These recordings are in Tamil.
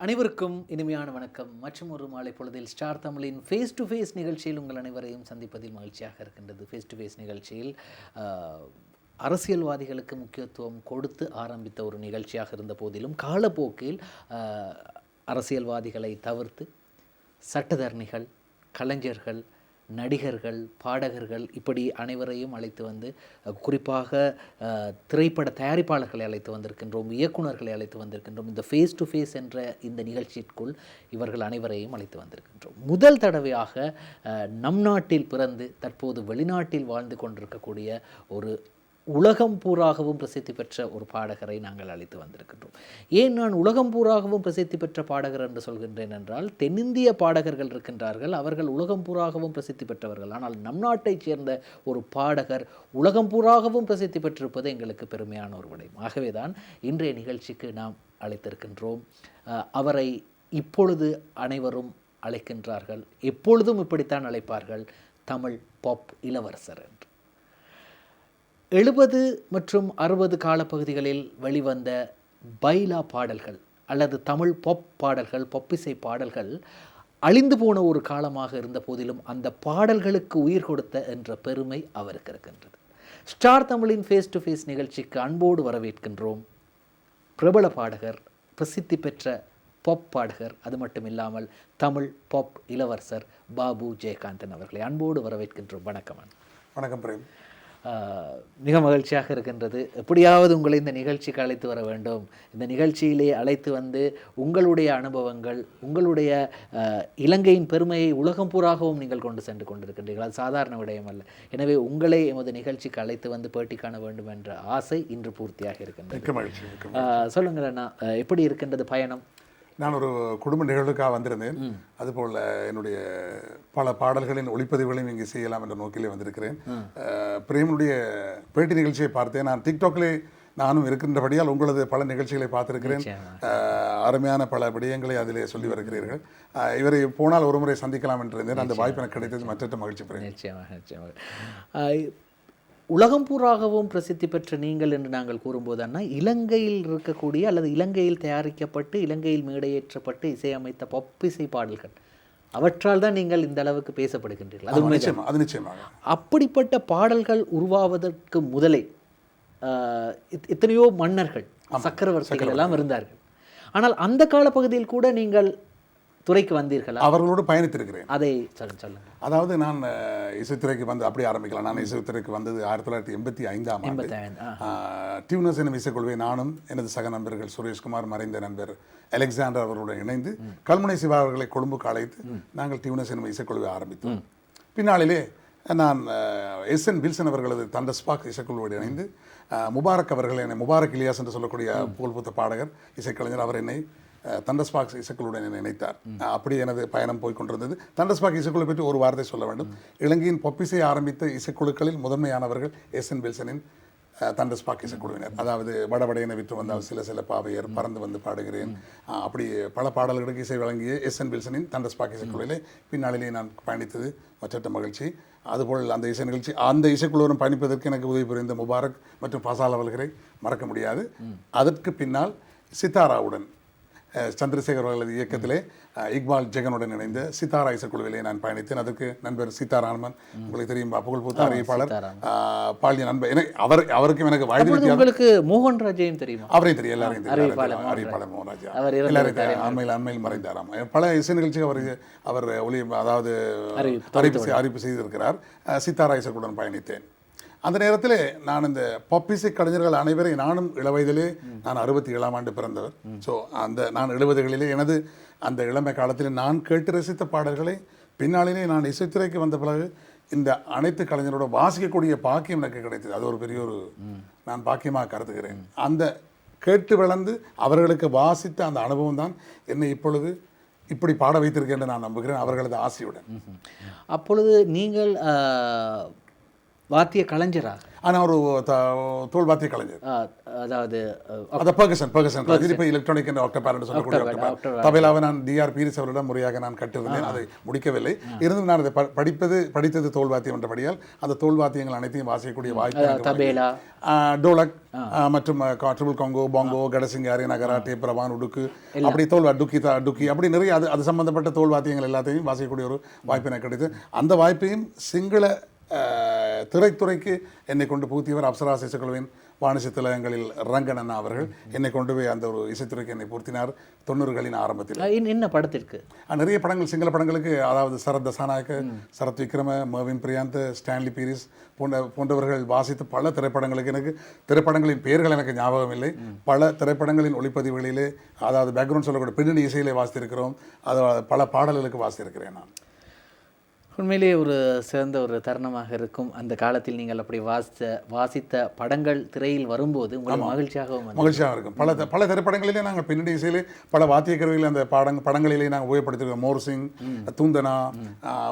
அனைவருக்கும் இனிமையான வணக்கம். மற்றும் ஒரு மாலை பொழுதில் ஸ்டார் தமிழின் ஃபேஸ் டு ஃபேஸ் நிகழ்ச்சியில் உங்கள் அனைவரையும் சந்திப்பதில் மகிழ்ச்சியாக இருக்கின்றது. ஃபேஸ் டு ஃபேஸ் நிகழ்ச்சியில் அரசியல்வாதிகளுக்கு முக்கியத்துவம் கொடுத்து ஆரம்பித்த ஒரு நிகழ்ச்சியாக இருந்த போதிலும் காலப்போக்கில் அரசியல்வாதிகளை தவிர்த்து சட்டத்தரணிகள், கலைஞர்கள், நடிகர்கள், பாடகர்கள் இப்படி அனைவரையும் அழைத்து வந்து குறிப்பாக திரைப்பட தயாரிப்பாளர்களை அழைத்து வந்திருக்கின்றோம், இயக்குநர்களை அழைத்து வந்திருக்கின்றோம். இந்த ஃபேஸ் டு ஃபேஸ் என்ற இந்த நிகழ்ச்சிக்குள் இவர்கள் அனைவரையும் அழைத்து வந்திருக்கின்றோம். முதல் தடவையாக நம் நாட்டில் பிறந்து தற்போது வெளிநாட்டில் வாழ்ந்து கொண்டிருக்கக்கூடிய ஒரு உலகம் பூராகவும் பிரசித்தி பெற்ற ஒரு பாடகரை நாங்கள் அழைத்து வந்திருக்கின்றோம். ஏன் நான் உலகம் பூராகவும் பிரசித்தி பெற்ற பாடகர் என்று சொல்கின்றேன் என்றால், தென்னிந்திய பாடகர்கள் இருக்கின்றார்கள், அவர்கள் உலகம் பூராகவும் பிரசித்தி பெற்றவர்கள். ஆனால் நம் நாட்டைச் சேர்ந்த ஒரு பாடகர் உலகம் பூராகவும் பிரசித்தி பெற்றிருப்பது எங்களுக்கு பெருமையான ஒரு விடயம். ஆகவேதான் இன்றைய நிகழ்ச்சிக்கு நாம் அழைத்திருக்கின்றோம். அவரை இப்பொழுது அனைவரும் அழைக்கின்றார்கள், எப்பொழுதும் இப்படித்தான் அழைப்பார்கள், தமிழ் பாப் இளவரசர் என்று. 70 மற்றும் 60 காலப்பகுதிகளில் வெளிவந்த பைலா பாடல்கள் அல்லது தமிழ் பாப் பாடல்கள், பொப்பிசை பாடல்கள் அழிந்து போன ஒரு காலமாக இருந்த போதிலும் அந்த பாடல்களுக்கு உயிர் கொடுத்த என்ற பெருமை அவருக்கு இருக்கின்றது. ஸ்டார் தமிழின் ஃபேஸ் டு ஃபேஸ் நிகழ்ச்சிக்கு அன்போடு வரவேற்கின்றோம் பிரபல பாடகர், பிரசித்தி பெற்ற பாப் பாடகர், அது மட்டும் இல்லாமல் தமிழ் பாப் இளவரசர் பாபு ஜெயகாந்தன் அவர்களை அன்போடு வரவேற்கின்றோம். வணக்கம். வணக்கம் பிரேம். மிக மகிழ்ச்சியாக இருக்கின்றது. எப்படியாவது உங்களை இந்த நிகழ்ச்சிக்கு அழைத்து வர வேண்டும். இந்த நிகழ்ச்சியிலே அழைத்து வந்து உங்களுடைய அனுபவங்கள், உங்களுடைய இலங்கையின் பெருமையை உலகம் பூராகவும் நீங்கள் கொண்டு சென்று கொண்டிருக்கின்றீர்கள். அது சாதாரண விடயம் அல்ல. எனவே உங்களை எமது நிகழ்ச்சிக்கு அழைத்து வந்து பேட்டி காண வேண்டும் என்ற ஆசை இன்று பூர்த்தியாக இருக்கின்றது. சொல்லுங்கள் அண்ணா, எப்படி இருக்கின்றது பயணம்? நான் ஒரு குடும்ப நிகழ்வுக்காக வந்திருந்தேன். அதுபோல் என்னுடைய பல பாடல்களின் ஒளிப்பதிவுகளையும் இங்கே செய்யலாம் என்ற நோக்கிலே வந்திருக்கிறேன். பிரேமனுடைய பேட்டி நிகழ்ச்சியை பார்த்தேன். நான் டிக்டாக்லே நானும் இருக்கின்றபடியால் உங்களது பல நிகழ்ச்சிகளை பார்த்திருக்கிறேன். அருமையான பல விடயங்களை அதிலே சொல்லி வருகிறீர்கள். இவரை போனால் ஒரு முறை சந்திக்கலாம் என்று இருந்தேன். அந்த வாய்ப்பு எனக்கு கிடைத்தது மற்ற மகிழ்ச்சி பிரேம். நிச்சயமாக. உலகம் பூராகவும் பிரசித்தி பெற்ற நீங்கள் என்று நாங்கள் கூறும்போது அண்ணா, இலங்கையில் இருக்கக்கூடிய அல்லது இலங்கையில் தயாரிக்கப்பட்டு இலங்கையில் மேடையேற்றப்பட்டு இசையமைத்த பொப்பிசை பாடல்கள், அவற்றால் தான் நீங்கள் இந்த அளவுக்கு பேசப்படுகின்றீர்கள். அது நிச்சயமாக. அப்படிப்பட்ட பாடல்கள் உருவாவதற்கு முதலே எத்தனையோ மன்னர்கள், சக்கரவர்த்திகள் எல்லாம் இருந்தார்கள். ஆனால் அந்த காலப்பகுதியில் கூட நீங்கள் துறைக்கு வந்தீர்கள். அவர்களோடு பயணித்திருக்கிறேன். அதை சொல்லுங்க. அதாவது நான் இசைத்துறைக்கு வந்து அப்படி ஆரம்பிக்கலாம். நான் இசைத்துறைக்கு வந்தது 1985ஆம் ஆண்டு. டியூனஸ் எனும் இசைக்குழுவை நானும் எனது சக நண்பர்கள் சுரேஷ்குமார், மறைந்த நண்பர் அலெக்சாண்டர் அவர்களுடன் இணைந்து கல்முனை சிவா அவர்களை கொழும்புக்கு அழைத்து நாங்கள் டியூனஸ் எனும் இசைக்குழுவை ஆரம்பித்தோம். பின்னாளிலே நான் எஸ்என் வில்சன் அவர்களது தண்டர்ஸ்பார்க் இசைக்குழுவோடு இணைந்து முபாரக் அவர்கள், என்னை முபாரக் இலியாஸ் என்று சொல்லக்கூடிய புகழ்பூத்த பாடகர், இசைக்கலைஞர், அவர் என்னை தண்டர்ஸ்பார்க் இசைக்குழுவுடன் இணைத்தார். அப்படி எனது பயணம் போய்கொண்டிருந்தது. தண்டர்ஸ்பார்க் இசைக்குழு பற்றி ஒரு வார்த்தை சொல்ல வேண்டும். இலங்கையின் பொப்பிசை ஆரம்பித்த இசைக்குழுக்களில் முதன்மையானவர்கள் எஸ்என் வில்சனின் தண்டர்ஸ்பார்க் இசைக்குழுவினர். அதாவது வடவடையினை விற்று வந்தால் சில பாவையர், பறந்து வந்து பாடுகிறேன், அப்படி பல பாடல்களுக்கு இசை வழங்கிய எஸ்என் வில்சனின் தண்டர்ஸ்பார்க் இசைக்குழுவிலே பின்னாளிலே நான் பயணித்தது மற்ற மகிழ்ச்சி. அதுபோல் அந்த இசை நிகழ்ச்சி, அந்த இசைக்குழுவுடன் பயணிப்பதற்கு எனக்கு உதவி புரிந்த முபாரக் மற்றும் ஃபசால் அவர்களை மறக்க முடியாது. அதற்கு பின்னால் சித்தாராவுடன், சந்திரசேகர் அவர்களது இயக்கத்திலே இக்பால் ஜெகனுடன் இணைந்த சித்தாரா இசைக்குழுவிலே நான் பயணித்தேன். அதற்கு நண்பர் சீதாராமன், உங்களுக்கு தெரியும், புகழ்பூத்த அறிவிப்பாளர், பாலிய நண்பர். அவருக்கும் எனக்கு வயது வித்தியாசம். மோகன்ராஜையும் தெரியும், அவரையும் தெரியும், எல்லாரையும் தெரியும். அறிவிப்பாளர் மோகன்ராஜா எல்லாரையும் தெரியும். அண்மையில் மறைந்தாராம். பல இசை நிகழ்ச்சிக்கு அவர் அதாவது அறிவிப்பு செய்திருக்கிறார். சித்தாரா இசைக்குழுடன் பயணித்தேன். அந்த நேரத்தில் நான் இந்த பொப்பிசை கலைஞர்கள் அனைவரை, நானும் இளவயதிலே, நான் 67ஆம் ஆண்டு பிறந்தவர். ஸோ அந்த நான் 70களிலே எனது அந்த இளமை காலத்தில் நான் கேட்டு ரசித்த பாடல்களை பின்னாளிலே நான் இசைத்துறைக்கு வந்த பிறகு இந்த அனைத்து கலைஞரோட வாசிக்கக்கூடிய பாக்கியம் எனக்கு கிடைத்தது. அது ஒரு பெரிய ஒரு நான் பாக்கியமாக கருதுகிறேன். அந்த கேட்டு வளர்ந்து அவர்களுக்கு வாசித்த அந்த அனுபவம் தான் என்னை இப்பொழுது இப்படி பாட வைத்திருக்கேன் என்று நான் நம்புகிறேன், அவர்களது ஆசையுடன். அப்பொழுது நீங்கள் வாத்திய கலைஞராக? ஆனால் ஒரு தோல்வாத்திய கலைஞர். அதாவது அந்த பர்கசன் கலைஞர் இப்போ எலக்ட்ரானிக் என்ற ஆக்டோபேர் என்று சொல்லக்கூடிய ஆக்டோபேர். தபேலாவை நான் டிஆர் பீரிஸ் அவரிடம் முறையாக நான் கற்றிருந்தேன், அதை முடிக்கவில்லை. இருந்தும் நான் அதை படித்தது தோல்வாத்தியம் என்றபடியால் அந்த தோல்வாத்தியங்கள் அனைத்தையும் வாசிக்கக்கூடிய வாய்ப்பு, தபேலா, டோலக் மற்றும் ட்ரிபிள் காங்கோ, பாங்கோ, கடசிங்காரி, நகரா, டேப்ரவான், உடுக்கு, அப்படி டுக்கி அப்படி நிறைய அது சம்பந்தப்பட்ட தோல்வாத்தியங்கள் எல்லாத்தையும் வாசிக்கக்கூடிய ஒரு வாய்ப்பு எனக்கு கிடைத்தது. அந்த வாய்ப்பையும் சிங்கள திரைத்துறைக்கு என்னை கொண்டு புகுத்தியவர் அப்சரா இசைக்குழுவின் வாணிசி திலகங்களில் ரங்கண்ணா அவர்கள் என்னை கொண்டு போய் அந்த ஒரு இசைத்துறைக்கு என்னை பூர்த்தினார் 90களின் ஆரம்பத்தில். என்ன படத்திற்கு? நிறைய படங்கள், சிங்கள படங்களுக்கு, அதாவது சரத் தசாநாயக்க, சரத் விக்ரம, மர்வின் பிரியாந்த், ஸ்டான்லி பீரிஸ் போன்றவர்கள் வாசித்த பல திரைப்படங்களுக்கு, எனக்கு திரைப்படங்களின் பெயர்கள் எனக்கு ஞாபகம் இல்லை, பல திரைப்படங்களின் ஒளிப்பதிவுகளிலே, அதாவது பேக்ரவுண்ட் சொல்லக்கூடிய பின்னணி இசையிலே வாசித்திருக்கிறோம், அதாவது பல பாடல்களுக்கு வாசித்திருக்கிறேன் நான். உண்மையிலேயே ஒரு சிறந்த ஒரு தருணமாக இருக்கும். அந்த காலத்தில் நீங்கள் அப்படி வாசித்த படங்கள் திரையில் வரும்போது உங்களுக்கு மகிழ்ச்சியாக இருக்கும். பல திரைப்படங்களிலே நாங்கள் பின்னணி இசையிலே பல வாத்திய கருவியில் அந்த படங்களிலே நாங்கள் உபயோகப்படுத்திருக்கோம். மோர்சிங், தூந்தனா,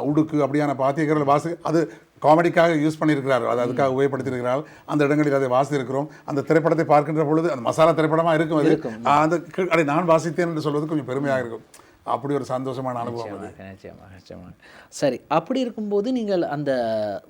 உடுக்கு அப்படியான வாத்திய கருவிகள் அது காமெடிக்காக யூஸ் பண்ணியிருக்கிறார்கள், அது அதுக்காக உபயோகப்படுத்தியிருக்கிறார்கள். அந்த இடங்களில் அதை வாசித்திருக்கிறோம். அந்த திரைப்படத்தை பார்க்கின்ற பொழுது அந்த மசாலா திரைப்படமாக இருக்கும் அது, அதை நான் வாசித்தேன் என்று சொல்வது கொஞ்சம் பெருமையாக இருக்கும். அப்படி ஒரு சந்தோஷமான அனுபவம். நிச்சயமாக. சரி, அப்படி இருக்கும்போது நீங்கள் அந்த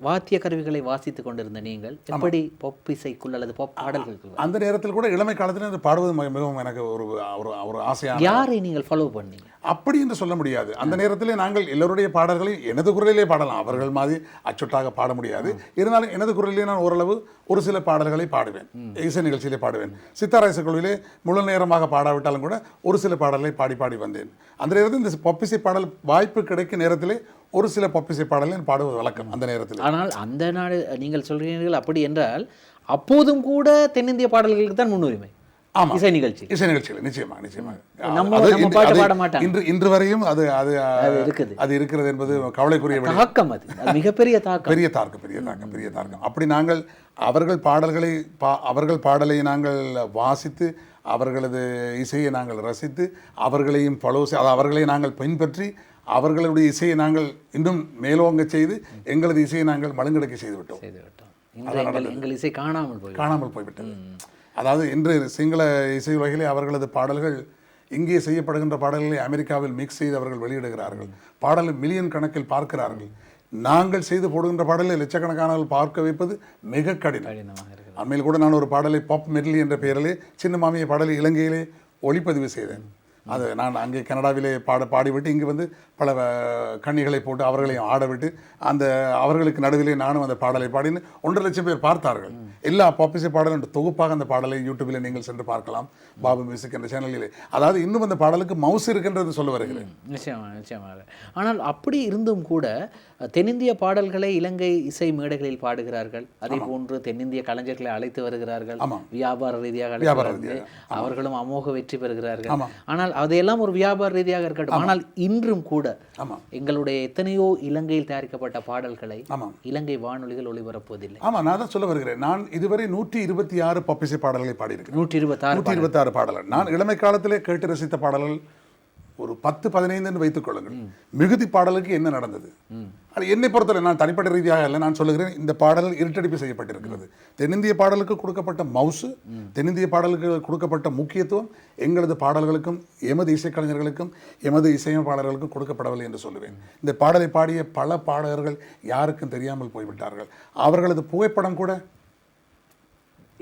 வாத்திய கருவிகளை வாசித்து கொண்டிருந்த நீங்கள் எப்படி பாப் இசைக்குள் அல்லது பாப் பாடல்களுக்கு அந்த நேரத்தில் கூட இளமை காலத்தில் பாடுவது மிகவும் எனக்கு ஒரு ஆசையாக. யாரை நீங்கள் ஃபாலோ பண்ணீங்க? அப்படி என்று சொல்ல முடியாது. அந்த நேரத்திலே நாங்கள் எல்லோருடைய பாடல்களை எனது குரலிலே பாடலாம், அவர்கள் மாதிரி அச்சுட்டாக பாட முடியாது. இருந்தாலும் எனது குரலிலே நான் ஓரளவு ஒரு சில பாடல்களை பாடுவேன், இசை நிகழ்ச்சியிலே பாடுவேன். சித்தார இசைக்குழுவிலே முழு நேரமாக பாடாவிட்டாலும் கூட ஒரு சில பாடல்களை பாடி வந்தேன். அந்த நேரத்தில் இந்த பப்பிசை பாடல் வாய்ப்பு கிடைக்கும் நேரத்திலே ஒரு சில பப்பிசை பாடலை பாடுவது வழக்கம் அந்த நேரத்தில். ஆனால் அந்த நாடு நீங்கள் சொல்கிறீர்கள் அப்படி என்றால் அப்போதும் கூட தென்னிந்திய பாடல்களுக்கு தான் முன்னுரிமை. இசை நிகழ்ச்சிகள் நிச்சயமாக இன்று வரையும் அது இருக்கிறது என்பது கவலைக்குரிய தாக்கம். அது மிகப்பெரிய தாக்கம், பெரிய தாக்கம். அப்படி நாங்கள் அவர்கள் பாடலை நாங்கள் வாசித்து, அவர்களது இசையை நாங்கள் ரசித்து, அவர்களையும் அவர்களை நாங்கள் பின்பற்றி, அவர்களுடைய இசையை நாங்கள் இன்னும் மேலோங்க செய்து, எங்களது இசையை நாங்கள் மழுங்கடக்க செய்துவிட்டோம். எங்கள் இசை காணாமல் போய்விட்டது. அதாவது இன்று சிங்கள இசை உலகிலே அவர்களது பாடல்கள், இங்கே செய்யப்படுகின்ற பாடல்களை அமெரிக்காவில் மிக்ஸ் செய்து அவர்கள் வெளியிடுகிறார்கள். பாடலை மில்லியன் கணக்கில் பார்க்கிறார்கள். நாங்கள் செய்து போடுகின்ற பாடலை லட்சக்கணக்கானவர்கள் பார்க்க வைப்பது மிக கடினமாக இருக்கிறது. அண்மையில் கூட நான் ஒரு பாடலை பாப் மெட்லி என்ற பெயரிலே சின்ன மாமியை பாடலை இலங்கையிலே ஒளிப்பதிவு செய்தேன். அது நான் அங்கே கனடாவிலே பாடிவிட்டு இங்கே வந்து பல கண்ணிகளை போட்டு அவர்களையும் ஆடவிட்டு அவர்களுக்கு நடுவிலே நானும் அந்த பாடலை பாடின்னு 1.5 லட்சம் பேர் பார்த்தார்கள். எல்லா பாப்பிசை பாடலும் தொகுப்பாக அந்த பாடலை யூடியூபில் நீங்கள் சென்று பார்க்கலாம், பாபு மியூசிக் என்ற சேனலிலே. அதாவது இன்னும் அந்த பாடலுக்கு மவுஸ் இருக்கின்றது சொல்ல வருகிறேன். நிச்சயமாக. ஆனால் அப்படி இருந்தும் கூட தென்னிந்திய பாடல்களை இலங்கை இசை மேடைகளில் பாடுகிறார்கள். அதே போன்று தென்னிந்திய கலைஞர்களை அழைத்து வருகிறார்கள், வியாபார ரீதியாக அவர்களும் அமோக வெற்றி பெறுகிறார்கள். ஆனால் அதையெல்லாம் ஒரு வியாபார ரீதியாக இருக்கட்டும், ஆனால் இன்றும் கூட எங்களுடைய எத்தனையோ இலங்கையில் தயாரிக்கப்பட்ட பாடல்களை இலங்கை வானொலிகள் ஒளிபரப்புவதில்லை. நான் தான் சொல்ல வருகிறேன். நான் இதுவரை 126 பப்பிசை பாடல்களை பாடியிருக்கிறேன். 126 பாடல்கள். நான் இளமை காலத்திலே கேட்டு ரசித்த பாடல்கள் ஒரு 10-15 வைத்துக் கொள்ளுங்கள். மிகுதி பாடலுக்கு என்ன நடந்தது? அது என்னை பொறுத்தவரை, நான் தனிப்பட்ட ரீதியாக இல்லை, நான் சொல்லுகிறேன், இந்த பாடல் இருட்டடிப்பு செய்யப்பட்டிருக்கிறது. தென்னிந்திய பாடலுக்கு கொடுக்கப்பட்ட மவுசு, தென்னிந்திய பாடலுக்கு கொடுக்கப்பட்ட முக்கியத்துவம் எங்களது பாடல்களுக்கும் எமது இசைக்கலைஞர்களுக்கும் எமது இசையமைப்பாளர்களுக்கும் கொடுக்கப்படவில்லை என்று சொல்லுவேன். இந்த பாடலை பாடிய பல பாடகர்கள் யாருக்கும் தெரியாமல் போய்விட்டார்கள். அவர்களது புகைப்படம் கூட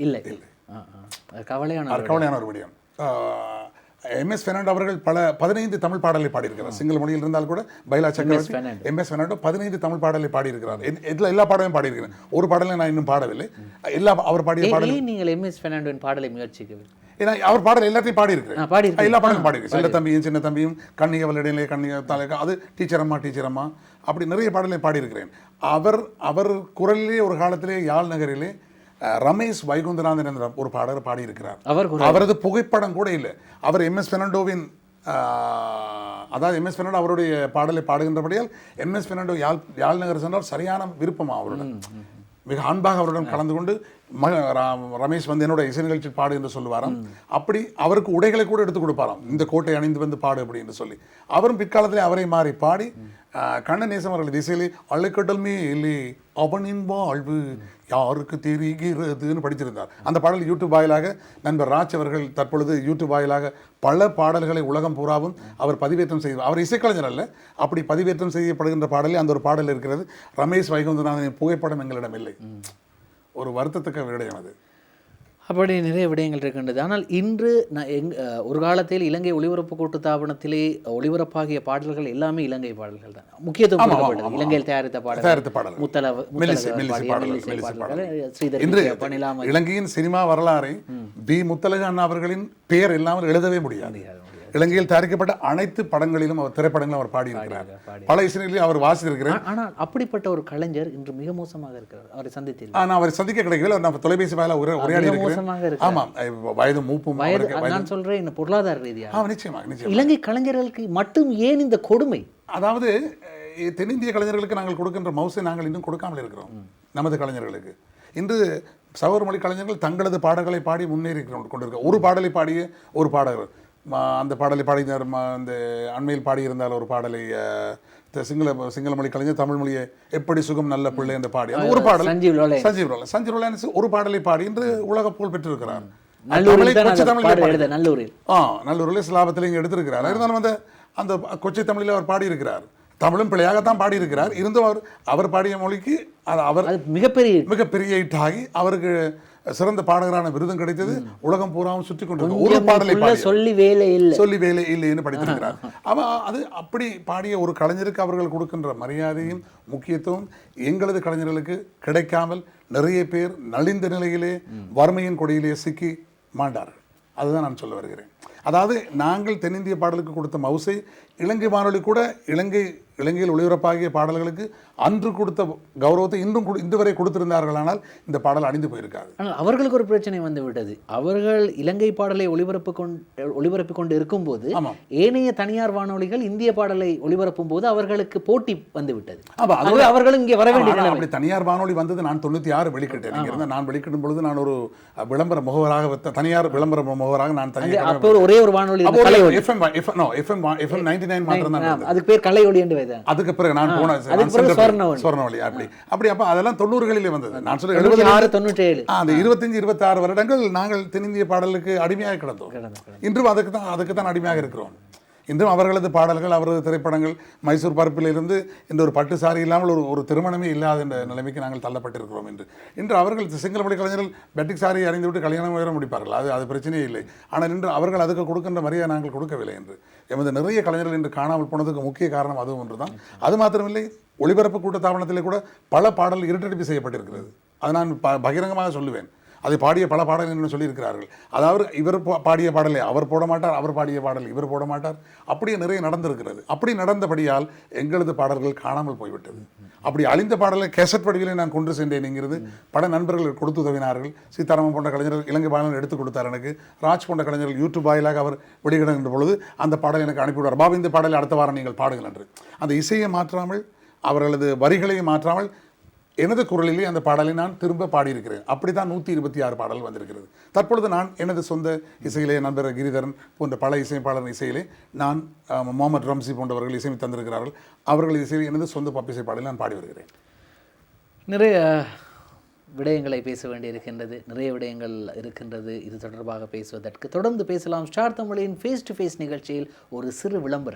இல்லை. கவலையான ஒரு விடயம். MS பெர்னாண்டோ அவர்கள் 15 தமிழ் பாடலை பாடியிருக்கிறார். சிங்கள மொழியில் இருந்தால் கூட பைலா சக்கரவர்த்தி MS பெர்னாண்டோ 15 தமிழ் பாடலை பாடியிருக்கிறார். எல்லா பாடலையும் பாடியிருக்கிறேன். ஒரு பாடலை நான் இன்னும் பாடவில்லை. அவர் பாடிய பாடலை நீங்கள் MS பெர்னாண்டோவின் பாடலை முயற்சிக்கவில்லை? ஏன்னா அவர் பாடல் எல்லாத்தையும் பாடியிருக்கிறேன். எல்லா பாடலும் பாடியிருக்கேன். சின்ன தம்பியும் கண்ணியவள் இடையிலே கண்ணிய அது டீச்சர் அம்மா அப்படி நிறைய பாடலையும் பாடியிருக்கிறேன். அவர் குரலிலே ஒரு காலத்திலே யாழ் நகரிலே ரமேஷ் வைகுந்தநாதன் என்ற ஒரு பாடகர் பாடியிருக்கிறார். அவரது புகைப்படம் கூட இல்லை. அவர் MS பெர்னாண்டோவின், அதாவது MS பெர்னாண்டோ அவருடைய பாடலை பாடுகின்றபடியால் MS பெர்னாண்டோ யாழ் நகர் சென்றால் சரியான விருப்பமா அவருடன் மிக அன்பாக அவருடன் கலந்து கொண்டு ரமேஷ் வந்து என்னோட இசை நிகழ்ச்சி பாடு என்று சொல்லுவாராம். அப்படி அவருக்கு உடைகளை கூட எடுத்து கொடுப்பாராம், இந்த கோட்டை அணிந்து வந்து பாடு அப்படி என்று சொல்லி. அவரும் பிற்காலத்திலே அவரை மாறி பாடி கண்ணநேசம் அவர்கள் இசையிலே அலைக்கடல் மேலே அவனின் வாழ்வு யாருக்கு தெரிகிறதுன்னு படிச்சிருந்தார். அந்த பாடல் யூடியூப் வாயிலாக நண்பர் ராஜ் அவர்கள் தற்பொழுது யூடியூப் வாயிலாக பல பாடல்களை உலகம் பூராவும் அவர் பதிவேற்றம் செய்து, அவர் இசைக்கலைஞர் அல்ல, அப்படி பதிவேற்றம் செய்யப்படுகின்ற பாடலில் அந்த ஒரு பாடல் இருக்கிறது. ரமேஷ் வைகுந்தநாதனின் புகைப்படம் எங்களிடம் இல்லை. ஒரு வருத்தத்துக்கு விடயம் அது. அப்படி நிறைய விடயங்கள் இருக்கின்றது. ஆனால் இன்று ஒரு காலத்தில் இலங்கை ஒளிபரப்பு கூட்டுத்தாபனத்திலே ஒளிபரப்பாகிய பாடல்கள் எல்லாமே இலங்கை பாடல்கள் தான் முக்கியத்துவம் கொடுக்கப்பட்டது. இலங்கையில் தயாரித்த பாடல்கள் இலங்கையின் சினிமா வரலாறை பி. முத்தலகு அண்ணா அவர்களின் பெயர் இல்லாமல் எழுதவே முடியாது. இலங்கையில் தயாரிக்கப்பட்ட அனைத்து படங்களிலும் அவர் திரைப்படங்களும் அவர் பாடியிருக்கிறார். பல இசைகளிலும் அவர் வாசித்திருக்கிறார். ஆனால் அப்படிப்பட்ட ஒரு கலைஞர் இன்று மிக மோசமாக இருக்கிறார். அவரை சந்தித்தீர்கள்? நான் அவரை சந்திக்க கிடைக்கவில்லை. நான் தொலைபேசி வாயில உரையாடி இருக்கிறேன். ஆமாம், வயது மூப்பும். நான் சொல்றேன் பொருளாதார ரீதியாக. நிச்சயமாக இலங்கை கலைஞர்களுக்கு மட்டும் ஏன் இந்த கொடுமை? அதாவது தென்னிந்திய கலைஞர்களுக்கு நாங்கள் கொடுக்கின்ற மவுசை நாங்கள் இன்னும் கொடுக்காமல் இருக்கிறோம். நமது கலைஞர்களுக்கு இன்று சகோதரமொழி கலைஞர்கள் தங்களது பாடல்களை பாடி முன்னேறி கொண்டிருக்க, ஒரு பாடலை பாடிய ஒரு பாடகர் அந்த பாடலை பாடினார். அந்த அண்மையில் பாடியிருந்தால் ஒரு பாடலை சிங்கள மொழி கலைஞர் தமிழ் மொழியை எப்படி சுகம் நல்ல பிள்ளை என்று பாடி அந்த ஒரு பாடல் சஞ்சீவ் ரோலன் ஒரு பாடலை பாடி இன்று உலக புகழ் பெற்றிருக்கிறார். நல்லூரில் சிலாபத்தில் இங்கே எடுத்திருக்கிறார். இருந்தாலும் அந்த கொச்சை தமிழில் அவர் பாடியிருக்கிறார். தமிழும் பிள்ளையாகத்தான் பாடியிருக்கிறார். இருந்தும் அவர் பாடிய மொழிக்கு அவர் மிகப்பெரிய ஹிட் ஆகி அவருக்கு சிறந்த பாடகரான விருதும் கிடைத்தது. உலகம் பூராவும் சுற்றி கொண்டு ஒரு பாடலை சொல்லி வேலை இல்லைன்னு படித்திருக்கிறார். அது அப்படி பாடிய ஒரு கலைஞருக்கு அவர்கள் கொடுக்கின்ற மரியாதையும் முக்கியத்துவம் எங்களது கலைஞர்களுக்கு கிடைக்காமல் நிறைய பேர் நலிந்த நிலையிலே வறுமையின் கொடியிலே சிக்கி மாண்டார்கள். அதுதான் நான் சொல்ல வருகிறேன். அதாவது நாங்கள் தென்னிந்திய பாடலுக்கு கொடுத்த மவுசை இலங்கை வானொலி கூட இலங்கையில் ஒளிபரப்பாகிய பாடல்களுக்கு அன்று கொடுத்த கௌரவத்தை இன்று வரை கொடுத்திருந்தார்களானால் இந்த பாடல் அழிந்து போயிருக்காது. ஆனால் அவர்களுக்கு ஒரு பிரச்சனை வந்து விட்டது. அவர்கள் இலங்கை பாடலை ஒளிபரப்பி கொண்டு இருக்கும்போது ஏனைய தனியார் வானொலிகள் இந்திய பாடலை ஒளிபரப்பும் போது அவர்களுக்கு போட்டி வந்து விட்டது. அவர்களும் இங்கே வர வேண்டிய அப்படி தனியார் வானொலி வந்தது நான் 96 வெளிக்கிட்டேன். நான் வெளிக்கிடும் பொழுது நான் ஒரு விளம்பர முகவராக தனியார் விளம்பர முகவராக நான் ஒரே ஒரு வானொலி FM 99 மாத்திரம் தான். அதுக்கு பேர் கலை ஒளி என்று அதுக்கு பிறகு நான் போன சொர்ணவழி அப்படி அப்ப அதெல்லாம் 90களிலே வந்தது. நான் சொல்ல 76 97 அந்த 25 26 வருடங்கள் நாங்கள் தென்னிந்திய பாடலுக்கு அடிமையாக கிடந்தோம். இன்றும் அதுக்கு தான் அடிமையாக இருக்கிறோம். இன்றும் அவர்களது பாடல்கள், அவரது திரைப்படங்கள், மைசூர் பருப்பிலிருந்து இந்த ஒரு பட்டு சாரி இல்லாமல் ஒரு திருமணமே இல்லாத என்ற நிலைமைக்கு நாங்கள் தள்ளப்பட்டிருக்கிறோம். இன்று அவர்கள் சிங்கள மொழி கலைஞர்கள் பெட்டிக் சாரி அறிந்துவிட்டு கல்யாணம் வேற முடிப்பார்கள். அது பிரச்சனையே இல்லை. ஆனால் இன்று அவர்கள் அதுக்கு கொடுக்கின்ற மரியாதை நாங்கள் கொடுக்கவில்லை. என்று எமது நிறைய கலைஞர்கள் இன்று காணாமல் போனதுக்கு முக்கிய காரணம் அதுவும் ஒன்று தான். அது மாத்திரமில்லை, ஒளிபரப்பு கூட்டத்தாபனத்திலே கூட பல பாடல் இருட்டடிப்பு செய்யப்பட்டிருக்கிறது. அதை நான் பகிரங்கமாக சொல்லுவேன். அதை பாடிய பல பாடல்கள் என்று சொல்லியிருக்கிறார்கள். அதாவது இவர் பாடிய பாடலை அவர் போட மாட்டார், அவர் பாடிய பாடல் இவர் போட மாட்டார். அப்படியே நிறைய நடந்திருக்கிறது. அப்படி நடந்தபடியால் எங்களது பாடல்கள் காணாமல் போய்விட்டது. அப்படி அழிந்த பாடலை கேசட் வடிவிலே நான் கொண்டு சென்றேன்ங்கிறது பல நண்பர்கள் கொடுத்து உதவினார்கள். சீதாராமன் போன்ற கலைஞர்கள் இலங்கை பாடல்கள் எடுத்து கொடுத்தார் எனக்கு. ராஜ் போன்ற கலைஞர்கள் யூடியூப் வாயிலாக அவர் வெளியிடுகின்ற பொழுது அந்த பாடலை எனக்கு அனுப்பிவிடுவார். பாபு இந்த பாடலை அடுத்த வாரம் நீங்கள் பாடுங்கள் என்று. அந்த இசையை மாற்றாமல், அவர்களது வரிகளையும் மாற்றாமல் எனது குரலிலே அந்த பாடலை நான் திரும்ப பாடியிருக்கிறேன். அப்படி தான் 126 பாடல் வந்திருக்கிறது. தற்பொழுது நான் எனது சொந்த இசையிலே நண்பர் கிரிதரன் போன்ற பல இசைப்பாளர் இசையிலே நான் முகமது ரம்சி போன்றவர்கள் இசையை தந்திருக்கிறார்கள். அவர்கள் இசையில் எனது சொந்த பப் இசை பாடலை நான் பாடி வருகிறேன். நிறைய விடயங்களை பேச வேண்டியிருக்கின்றது, நிறைய விடயங்கள் இருக்கின்றது. இது தொடர்பாக பேசுவதற்கு தொடர்ந்து பேசலாம். ஸ்டார் தமிழின் ஃபேஸ் டு ஃபேஸ் நிகழ்ச்சியில் ஒரு சிறு விளம்பர